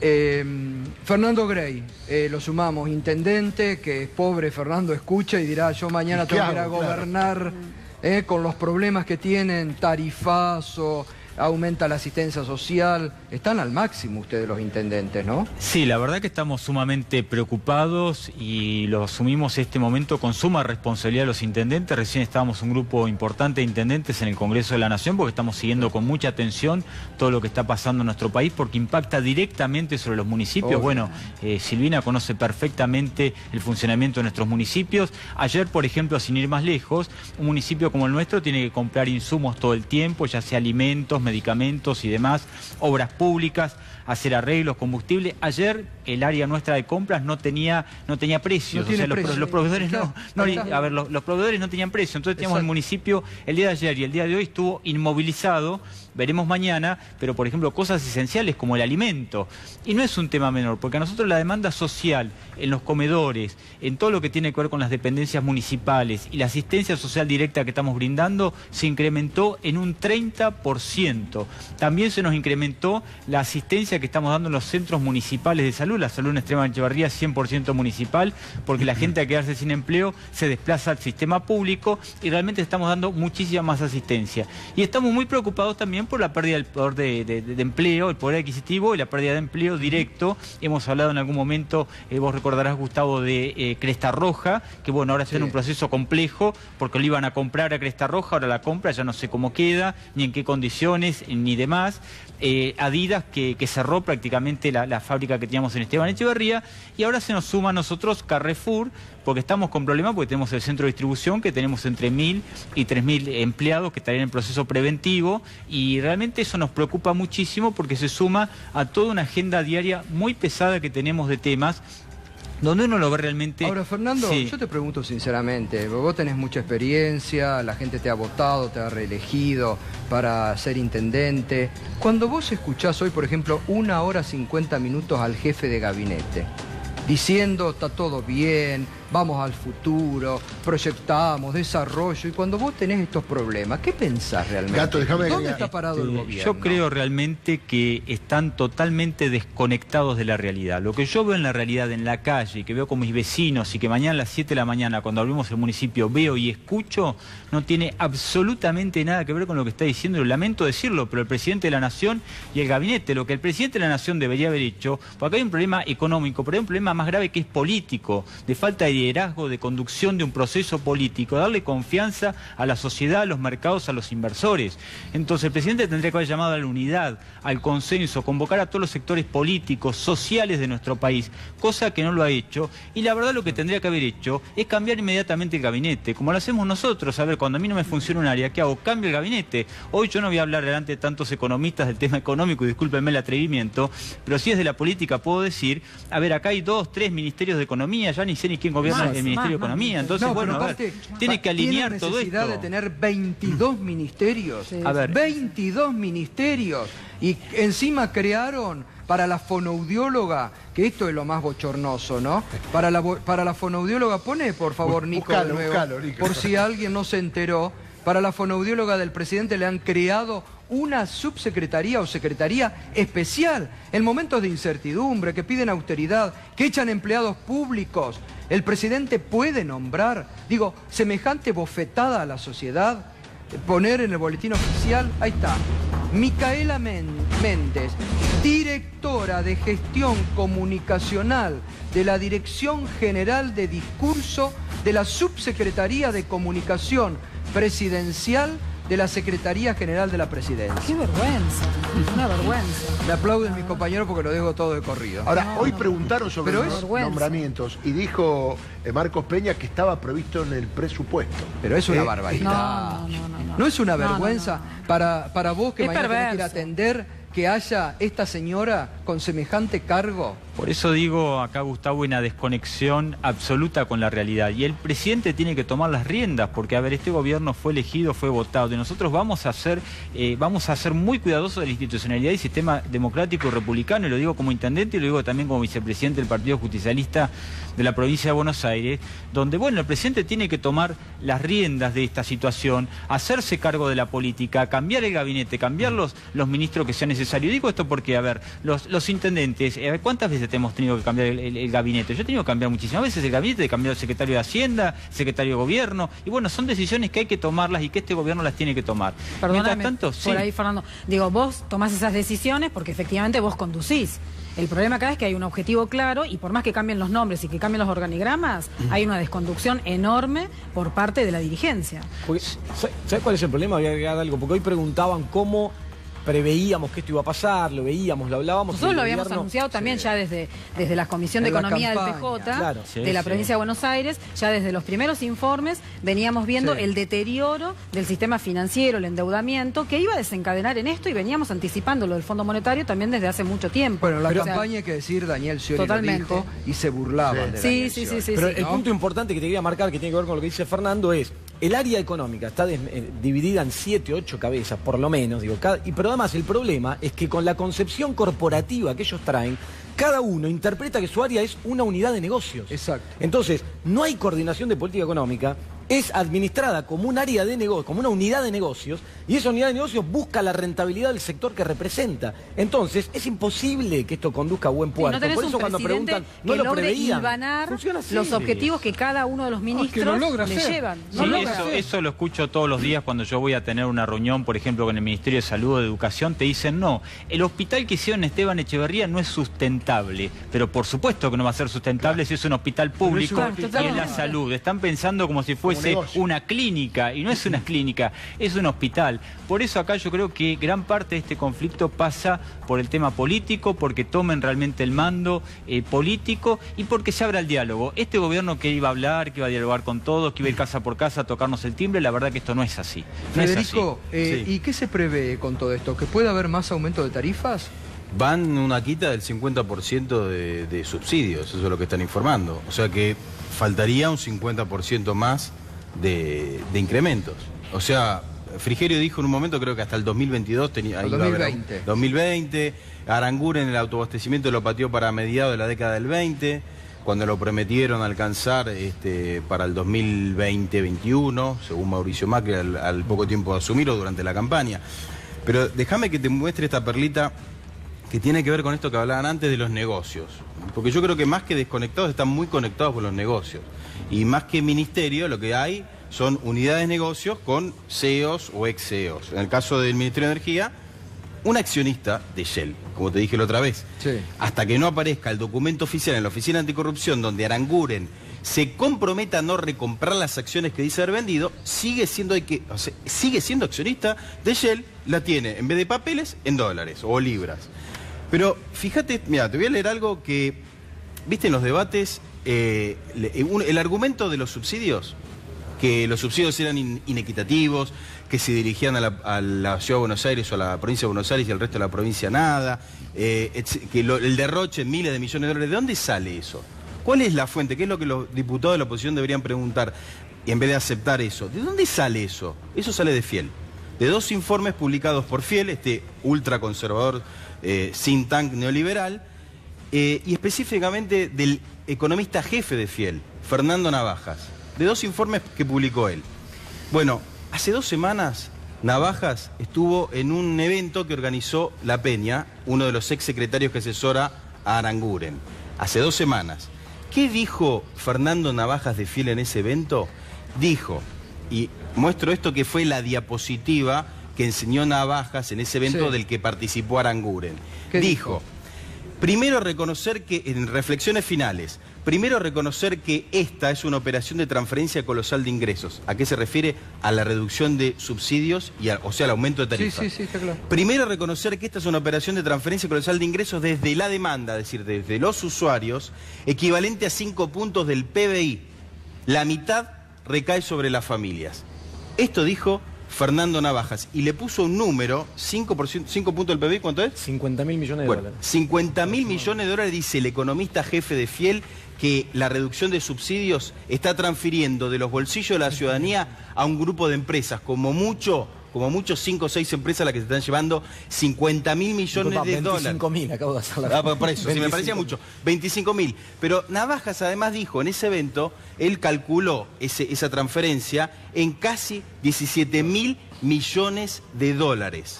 Fernando Grey, lo sumamos, intendente, que es pobre Fernando escucha y dirá, yo mañana tengo que ir a gobernar con los problemas que tienen, tarifazo, aumenta la asistencia social. Están al máximo ustedes los intendentes, ¿no? Sí, la verdad que estamos sumamente preocupados y lo asumimos este momento con suma responsabilidad los intendentes. Recién estábamos un grupo importante de intendentes en el Congreso de la Nación porque estamos siguiendo con mucha atención todo lo que está pasando en nuestro país porque impacta directamente sobre los municipios. Bueno, Silvina conoce perfectamente el funcionamiento de nuestros municipios. Ayer, por ejemplo, sin ir más lejos, un municipio como el nuestro tiene que comprar insumos todo el tiempo, ya sea alimentos, medicamentos y demás, obras públicas, hacer arreglos, combustible. Ayer el área nuestra de compras no tenía precios, o sea, los proveedores los proveedores no tenían precio, entonces teníamos el municipio el día de ayer y el día de hoy estuvo inmovilizado, veremos mañana, pero por ejemplo cosas esenciales como el alimento, y no es un tema menor, porque a nosotros la demanda social en los comedores, en todo lo que tiene que ver con las dependencias municipales y la asistencia social directa que estamos brindando, se incrementó en un 30%. También se nos incrementó la asistencia que estamos dando en los centros municipales de salud, la salud en Extrema Echeverría 100% municipal, porque la gente al quedarse sin empleo se desplaza al sistema público y realmente estamos dando muchísima más asistencia. Y estamos muy preocupados también por la pérdida del poder de empleo, el poder adquisitivo y la pérdida de empleo directo. Hemos hablado en algún momento, vos recordarás, Gustavo, de Cresta Roja, que bueno, ahora está en un proceso complejo porque lo iban a comprar a Cresta Roja, ahora la compra ya no sé cómo queda, ni en qué condiciones, ni demás. Adidas que cerró prácticamente la fábrica que teníamos en Esteban Echeverría, y ahora se nos suma a nosotros Carrefour, porque estamos con problemas, porque tenemos el centro de distribución que tenemos entre 1.000 y 3.000 empleados que estarían en proceso preventivo, y realmente eso nos preocupa muchísimo porque se suma a toda una agenda diaria muy pesada que tenemos de temas donde uno lo ve realmente... Ahora, Fernando, yo te pregunto sinceramente, vos tenés mucha experiencia, la gente te ha votado, te ha reelegido para ser intendente. Cuando vos escuchás hoy, por ejemplo, 1 hora 50 minutos al jefe de gabinete, diciendo está todo bien, vamos al futuro, proyectamos, desarrollo, y cuando vos tenés estos problemas, ¿qué pensás realmente? Gato, ¿Dónde está parado el gobierno? Yo creo realmente que están totalmente desconectados de la realidad. Lo que yo veo en la realidad, en la calle, y que veo con mis vecinos, y que mañana a las 7 de la mañana, cuando abrimos el municipio, veo y escucho, no tiene absolutamente nada que ver con lo que está diciendo. Lo lamento decirlo, pero el presidente de la Nación y el gabinete, lo que el presidente de la Nación debería haber hecho, porque hay un problema económico, pero hay un problema más grave que es político, de falta de liderazgo, de conducción de un proceso político, darle confianza a la sociedad, a los mercados, a los inversores. Entonces el presidente tendría que haber llamado a la unidad, al consenso, convocar a todos los sectores políticos, sociales de nuestro país, cosa que no lo ha hecho, y la verdad lo que tendría que haber hecho es cambiar inmediatamente el gabinete, como lo hacemos nosotros. A ver, cuando a mí no me funciona un área, ¿qué hago? Cambio el gabinete. Hoy yo no voy a hablar delante de tantos economistas del tema económico, y discúlpenme el atrevimiento, pero si es de la política puedo decir, a ver, acá hay 2, 3 ministerios de economía, ya ni sé ni quién gobierna el Ministerio de Economía, entonces bueno, a ver, tiene que alinear todo esto. ¿Tiene necesidad de tener 22 ministerios? Sí. A ver, 22 ministerios, y encima crearon para la fonoaudióloga, que esto es lo más bochornoso, ¿no? Para la fonoaudióloga, pone por favor, Nico, de nuevo, Nico, por si alguien no se enteró, para la fonoaudióloga del presidente le han creado una subsecretaría o secretaría especial en momentos de incertidumbre, que piden austeridad, que echan empleados públicos. El presidente puede nombrar, digo, semejante bofetada a la sociedad, poner en el boletín oficial, ahí está, Micaela Méndez, directora de gestión comunicacional de la Dirección General de Discurso de la Subsecretaría de Comunicación Presidencial de la Secretaría General de la Presidencia. ¡Qué vergüenza! Una vergüenza. Me aplauden mis compañeros porque lo dejo todo de corrido. Ahora, hoy preguntaron sobre los nombramientos y dijo Marcos Peña que estaba previsto en el presupuesto. Pero es una barbaridad. ¿No es una vergüenza para vos que mañana tenés que ir a atender que haya esta señora con semejante cargo? Por eso digo acá, Gustavo, una desconexión absoluta con la realidad. Y el presidente tiene que tomar las riendas, porque, a ver, este gobierno fue elegido, fue votado. Y nosotros vamos a ser muy cuidadosos de la institucionalidad y sistema democrático y republicano. Y lo digo como intendente y lo digo también como vicepresidente del Partido Justicialista de la provincia de Buenos Aires, donde, bueno, el presidente tiene que tomar las riendas de esta situación, hacerse cargo de la política, cambiar el gabinete, cambiar los ministros que sea necesario. Digo esto porque, a ver, los intendentes, ¿cuántas veces hemos tenido que cambiar el gabinete? Yo he tenido que cambiar muchísimas veces el gabinete, he cambiado el secretario de Hacienda, secretario de Gobierno, y bueno, son decisiones que hay que tomarlas y que este gobierno las tiene que tomar. Perdóname, mientras tanto, sí. Por ahí, Fernando, digo, vos tomás esas decisiones porque efectivamente vos conducís. El problema acá es que hay un objetivo claro y por más que cambien los nombres y que cambien los organigramas, hay una desconducción enorme por parte de la dirigencia. ¿Sabes cuál es el problema? Voy a agregar algo, porque hoy preguntaban cómo preveíamos que esto iba a pasar, lo veíamos, lo hablábamos. Nosotros lo habíamos anunciado también ya desde la Comisión de Economía del PJ, de la provincia de Buenos Aires, ya desde los primeros informes veníamos viendo el deterioro del sistema financiero, el endeudamiento, que iba a desencadenar en esto y veníamos anticipando lo del Fondo Monetario también desde hace mucho tiempo. Bueno, la campaña, hay que decir, Daniel Scioli lo dijo y se burlaban de Daniel Scioli. Pero el punto importante que te quería marcar, que tiene que ver con lo que dice Fernando, es el área económica está dividida en 7, 8 cabezas, por lo menos, digo, pero además el problema es que con la concepción corporativa que ellos traen, cada uno interpreta que su área es una unidad de negocios. Exacto. Entonces, no hay coordinación de política económica, es administrada como un área de negocio, como una unidad de negocios, y esa unidad de negocios busca la rentabilidad del sector que representa. Entonces, es imposible que esto conduzca a buen puerto. No por eso cuando preguntan, no lo preveían. Los objetivos que cada uno de los ministros le llevan. Eso lo escucho todos los días cuando yo voy a tener una reunión, por ejemplo, con el Ministerio de Salud o de Educación. Te dicen, no, el hospital que hicieron Esteban Echeverría no es sustentable. Pero por supuesto que no va a ser sustentable si es un hospital público y es la salud. Están pensando como si fuese una clínica, y no es una clínica, es un hospital. Por eso acá yo creo que gran parte de este conflicto pasa por el tema político, porque tomen realmente el mando político y porque se abra el diálogo. Este gobierno que iba a hablar, que iba a dialogar con todos, que iba a ir casa por casa a tocarnos el timbre, la verdad que esto no es así. Federico, ¿y qué se prevé con todo esto? ¿Que puede haber más aumento de tarifas? Van una quita del 50% de subsidios, eso es lo que están informando. O sea que faltaría un 50% más de incrementos. O sea, Frigerio dijo en un momento, creo que hasta el 2022 tenía... El 2020. 2020, Aranguren el autoabastecimiento lo pateó para mediados de la década del 20, cuando lo prometieron alcanzar para el 2020-21, según Mauricio Macri, al poco tiempo de asumirlo durante la campaña. Pero déjame que te muestre esta perlita que tiene que ver con esto que hablaban antes de los negocios. Porque yo creo que más que desconectados, están muy conectados con los negocios. Y más que ministerio, lo que hay son unidades de negocios con CEOs o ex CEOs. En el caso del Ministerio de Energía, un accionista de Shell, como te dije la otra vez. Sí. Hasta que no aparezca el documento oficial en la Oficina Anticorrupción donde Aranguren se comprometa a no recomprar las acciones que dice haber vendido, sigue siendo accionista de Shell, la tiene en vez de papeles en dólares o libras. Pero fíjate, mira, te voy a leer algo que, viste en los debates, el argumento de los subsidios, que los subsidios eran inequitativos, que se dirigían a la Ciudad de Buenos Aires o a la provincia de Buenos Aires y al resto de la provincia nada, el derroche en miles de millones de dólares. ¿De dónde sale eso? ¿Cuál es la fuente? ¿Qué es lo que los diputados de la oposición deberían preguntar? Y en vez de aceptar eso, ¿de dónde sale eso? Eso sale de Fiel. De 2 informes publicados por Fiel, este ultraconservador think tank neoliberal, y específicamente del economista jefe de Fiel, Fernando Navajas, de 2 informes que publicó él. Bueno, hace 2 semanas Navajas estuvo en un evento que organizó La Peña, uno de los ex secretarios que asesora a Aranguren. Hace 2 semanas. ¿Qué dijo Fernando Navajas de Fiel en ese evento? Dijo, y muestro esto que fue la diapositiva que enseñó Navajas en ese evento del que participó Aranguren. Dijo, primero reconocer que, en reflexiones finales, primero reconocer que esta es una operación de transferencia colosal de ingresos. ¿A qué se refiere? A la reducción de subsidios, o sea, al aumento de tarifas. Sí, está claro. Primero reconocer que esta es una operación de transferencia colosal de ingresos desde la demanda, es decir, desde los usuarios, equivalente a 5 puntos del PBI. La mitad recae sobre las familias. Esto dijo Fernando Navajas, y le puso un número, 5 puntos del PBI, ¿cuánto es? 50.000 millones de dólares. 50.000 millones de dólares, dice el economista jefe de Fiel, que la reducción de subsidios está transfiriendo de los bolsillos de la ciudadanía a un grupo de empresas, como mucho 5 o 6 empresas las que se están llevando 50.000 millones de dólares. 25.000, acabo de hacer la por eso, si me parecía mucho. 25.000. Pero Navajas además dijo, en ese evento, él calculó esa transferencia en casi 17.000 millones de dólares.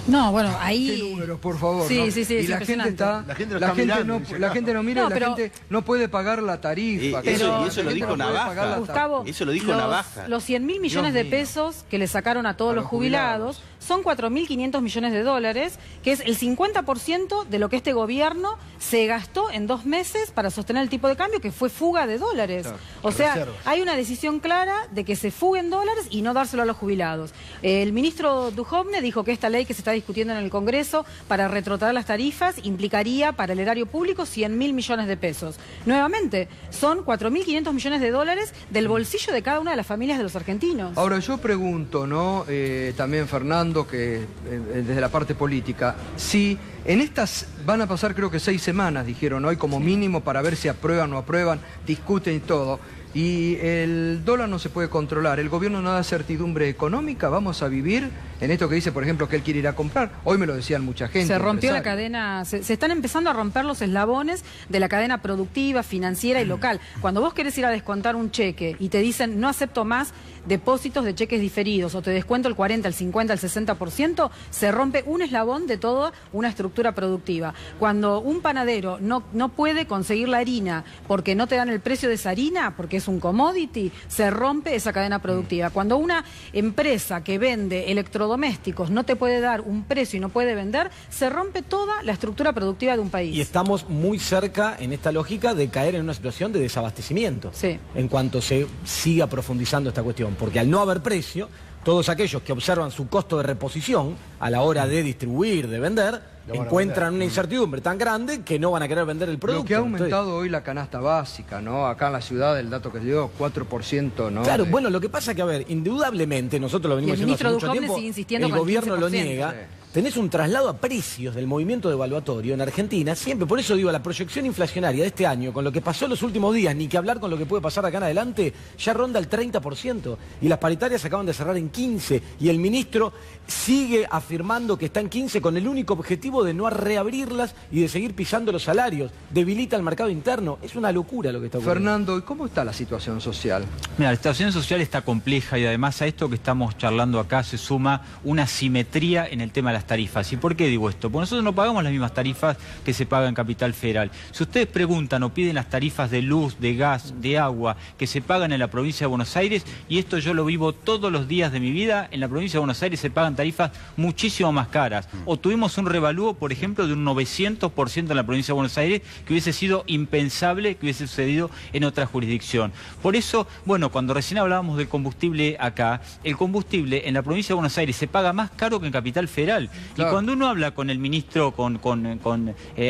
No, bueno, ahí... ¿Qué números, por favor? Sí, ¿no? sí, Y la gente está... La gente no mira, la gente no puede pagar la tarifa. Eso lo dijo Navajas. Gustavo, eso lo dijo Navajas. Los 100.000 millones de pesos que le sacaron a todos los jubilados son 4.500 millones de dólares, que es el 50% de lo que este gobierno se gastó en 2 meses para sostener el tipo de cambio, que fue fuga de dólares. Claro, o sea, hay una decisión clara de que se fuguen dólares y no dárselo a los jubilados. El ministro Duhovne dijo que esta ley que se está discutiendo en el Congreso para retrotraer las tarifas implicaría para el erario público 100.000 millones de pesos. Nuevamente, son 4.500 millones de dólares del bolsillo de cada una de las familias de los argentinos. Ahora, yo pregunto, ¿no? También Fernando, que desde la parte política, si en estas van a pasar creo que 6 semanas, dijeron hoy como mínimo, para ver si aprueban o no aprueban, discuten y todo, y el dólar no se puede controlar, el gobierno no da certidumbre económica, vamos a vivir en esto que dice, por ejemplo, que él quiere ir a comprar. Hoy me lo decían mucha gente. Se rompió la cadena, se están empezando a romper los eslabones de la cadena productiva, financiera y local. Cuando vos querés ir a descontar un cheque y te dicen no acepto más depósitos de cheques diferidos o te descuento el 40, el 50, el 60%, se rompe un eslabón de toda una estructura productiva. Cuando un panadero no puede conseguir la harina porque no te dan el precio de esa harina, porque es un commodity, se rompe esa cadena productiva. Cuando una empresa que vende electrodomésticos no te puede dar un precio y no puede vender, se rompe toda la estructura productiva de un país. Y estamos muy cerca, en esta lógica, de caer en una situación de desabastecimiento. Sí. En cuanto se siga profundizando esta cuestión. Porque al no haber precio, todos aquellos que observan su costo de reposición a la hora de distribuir, de vender, encuentran una incertidumbre tan grande que no van a querer vender el producto. Lo que ha aumentado hoy la canasta básica, ¿no? Acá en la ciudad, el dato que se dio, 4%, ¿no? Claro, bueno, lo que pasa es que, a ver, indudablemente, nosotros lo venimos diciendo hace mucho tiempo, el gobierno lo niega. Sí. Tenés un traslado a precios del movimiento devaluatorio en Argentina, siempre, por eso digo, la proyección inflacionaria de este año, con lo que pasó en los últimos días, ni que hablar con lo que puede pasar acá en adelante, ya ronda el 30%, y las paritarias acaban de cerrar en 15%, y el ministro sigue afirmando que está en 15% con el único objetivo de no reabrirlas y de seguir pisando los salarios, debilita el mercado interno, es una locura lo que está ocurriendo. Fernando, ¿y cómo está la situación social? Mira, la situación social está compleja y además a esto que estamos charlando acá se suma una simetría en el tema de las tarifas. ¿Y por qué digo esto? Porque nosotros no pagamos las mismas tarifas que se pagan en Capital Federal. Si ustedes preguntan o piden las tarifas de luz, de gas, de agua que se pagan en la provincia de Buenos Aires, y esto yo lo vivo todos los días de mi vida, en la provincia de Buenos Aires se pagan tarifas muchísimo más caras. O tuvimos un revalúo, por ejemplo, de un 900% en la provincia de Buenos Aires, que hubiese sido impensable que hubiese sucedido en otra jurisdicción. Por eso, bueno, cuando recién hablábamos del combustible acá, el combustible en la provincia de Buenos Aires se paga más caro que en Capital Federal. Claro. Y cuando uno habla con el ministro, con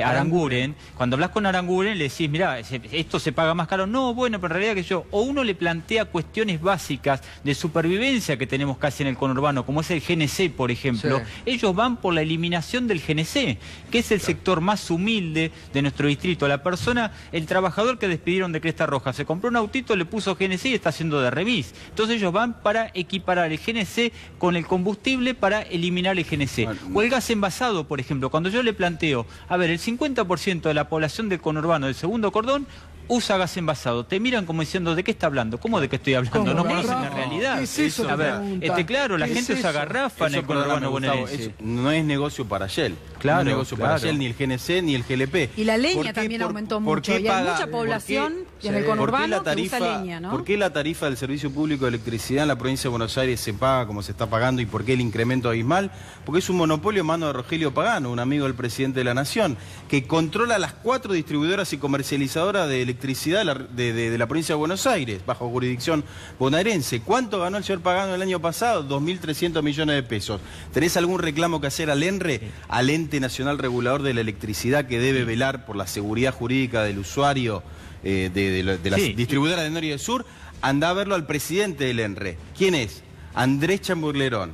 Aranguren, cuando hablas con Aranguren le decís, mirá, esto se paga más caro. No, bueno, pero en realidad o uno le plantea cuestiones básicas de supervivencia que tenemos casi en el conurbano, como es el GNC, por ejemplo. Sí. Ellos van por la eliminación del GNC, que es el sector más humilde de nuestro distrito. La persona, el trabajador que despidieron de Cresta Roja, se compró un autito, le puso GNC y está haciendo de remis. Entonces ellos van para equiparar el GNC con el combustible para eliminar el GNC. O el gas envasado, por ejemplo. Cuando yo le planteo, a ver, el 50% de la población del conurbano del segundo cordón usa gas envasado. Te miran como diciendo, ¿de qué está hablando? ¿Cómo de qué estoy hablando? No conocen la realidad. ¿Qué es eso? A ver, claro, la gente usa garrafa en el conurbano bonaerense. No es negocio para Shell. Claro, no es negocio para Shell, ni el GNC, ni el GLP. Y la leña también aumentó mucho. Y hay mucha población en el conurbano que usa leña, ¿no? ¿Por qué la tarifa del Servicio Público de Electricidad en la provincia de Buenos Aires se paga como se está pagando y por qué el incremento abismal? Porque es un monopolio en manos de Rogelio Pagano, un amigo del presidente de la Nación, que controla las 4 distribuidoras y comercializadoras de electricidad de la provincia de Buenos Aires, bajo jurisdicción bonaerense. ¿Cuánto ganó el señor Pagano el año pasado? 2.300 millones de pesos. ¿Tenés algún reclamo que hacer al ENRE, al Ente Nacional Regulador de la Electricidad, que debe velar por la seguridad jurídica del usuario de las distribuidoras de Norte y del Sur? Andá a verlo al presidente del ENRE. ¿Quién es? Andrés Chamburlerón.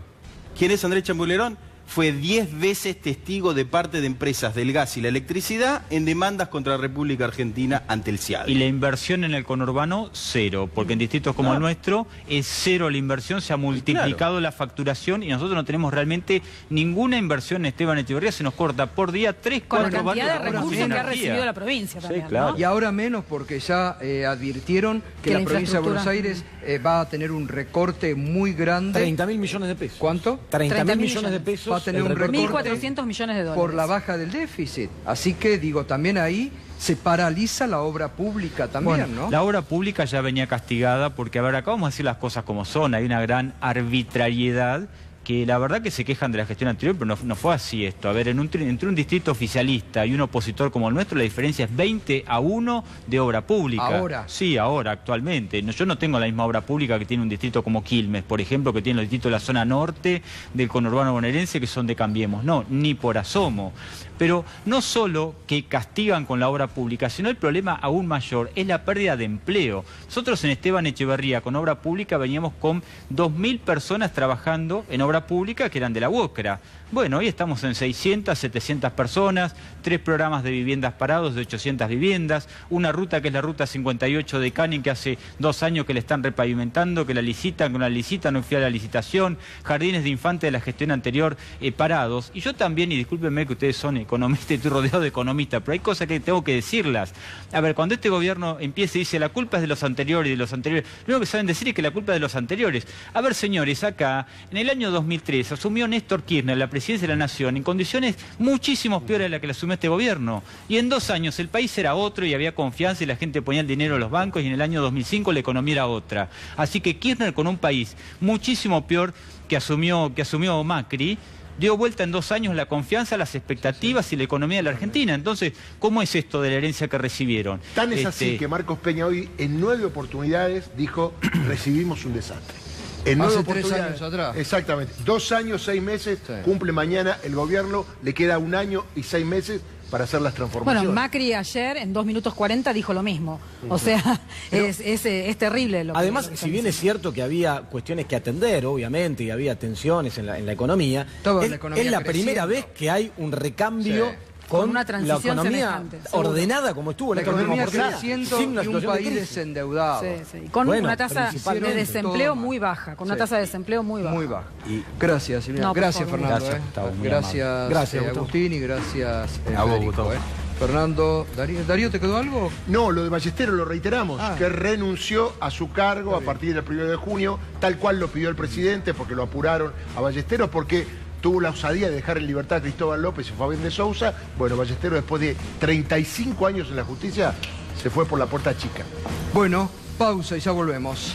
¿Quién es Andrés Chamburlerón? Fue 10 veces testigo de parte de empresas del gas y la electricidad en demandas contra la República Argentina ante el CIADE. Y la inversión en el conurbano, cero, porque en distritos como el nuestro es cero la inversión, se ha multiplicado la facturación y nosotros no tenemos realmente ninguna inversión en Esteban Echeverría, se nos corta por día 3, 4 con la cantidad de recursos que ha recibido la provincia también, claro. ¿no? Y ahora menos porque ya advirtieron que la provincia de Buenos Aires va a tener un recorte muy grande. 30.000 millones de pesos. ¿Cuánto? 30.000 millones de pesos. Va a tener un recorte 1.400 millones de dólares. por la baja del déficit. Así que, digo, también ahí se paraliza la obra pública también, ¿no? La obra pública ya venía castigada porque, a ver, acá vamos a decir las cosas como son. Hay una gran arbitrariedad que la verdad que se quejan de la gestión anterior, pero no fue así esto. A ver, entre un distrito oficialista y un opositor como el nuestro, la diferencia es 20-1 de obra pública. ¿Ahora? Sí, ahora, actualmente. Yo no tengo la misma obra pública que tiene un distrito como Quilmes, por ejemplo, que tiene los distritos de la zona norte del conurbano bonaerense, que son de Cambiemos. No, ni por asomo. Pero no solo que castigan con la obra pública, sino el problema aún mayor es la pérdida de empleo. Nosotros en Esteban Echeverría, con obra pública, veníamos con 2.000 personas trabajando en obra pública que eran de la UOCRA. Bueno, hoy estamos en 600, 700 personas, 3 programas de viviendas parados de 800 viviendas, una ruta que es la ruta 58 de Canning, que hace 2 años que le están repavimentando, que la licitan, no fui a la licitación, jardines de infantes de la gestión anterior parados. Y yo también, y discúlpenme que ustedes son economistas, estoy rodeado de economistas, pero hay cosas que tengo que decirlas. A ver, cuando este gobierno empieza y dice la culpa es de los anteriores y de los anteriores, lo único que saben decir es que la culpa es de los anteriores. A ver, señores, acá, en el año 2003 asumió Néstor Kirchner la presidencia de la Nación en condiciones muchísimo peores de las que la asumió este gobierno. Y en 2 años el país era otro y había confianza y la gente ponía el dinero en los bancos, y en el año 2005 la economía era otra. Así que Kirchner, con un país muchísimo peor que asumió Macri, dio vuelta en 2 años la confianza, las expectativas y la economía de la Argentina. Entonces, ¿cómo es esto de la herencia que recibieron? Tan es así que Marcos Peña hoy en 9 oportunidades dijo, recibimos un desastre. En hace 3 años atrás. Exactamente. 2 años, 6 meses, cumple mañana el gobierno, le queda 1 año y 6 meses para hacer las transformaciones. Bueno, Macri ayer en 2 minutos 40 dijo lo mismo. O sea, es terrible lo que... Además, si bien es cierto que había cuestiones que atender, obviamente, y había tensiones en la economía, es la primera vez que hay un recambio con una transición la economía ordenada como estuvo la economía creciendo y un país desendeudado. Con una tasa de desempleo muy baja, con una tasa de desempleo muy baja. Muy baja. Gracias, Silvina. No, gracias, Fernando. Gracias, Agustín, y gracias a vos, Gustavo. Fernando, Darío, ¿te quedó algo? No, lo de Ballesteros lo reiteramos, que renunció a su cargo a partir del 1 de junio, tal cual lo pidió el presidente, porque lo apuraron a Ballesteros, porque tuvo la osadía de dejar en libertad a Cristóbal López y Fabián de Sousa. Bueno, Ballesteros, después de 35 años en la justicia, se fue por la puerta chica. Bueno, pausa y ya volvemos.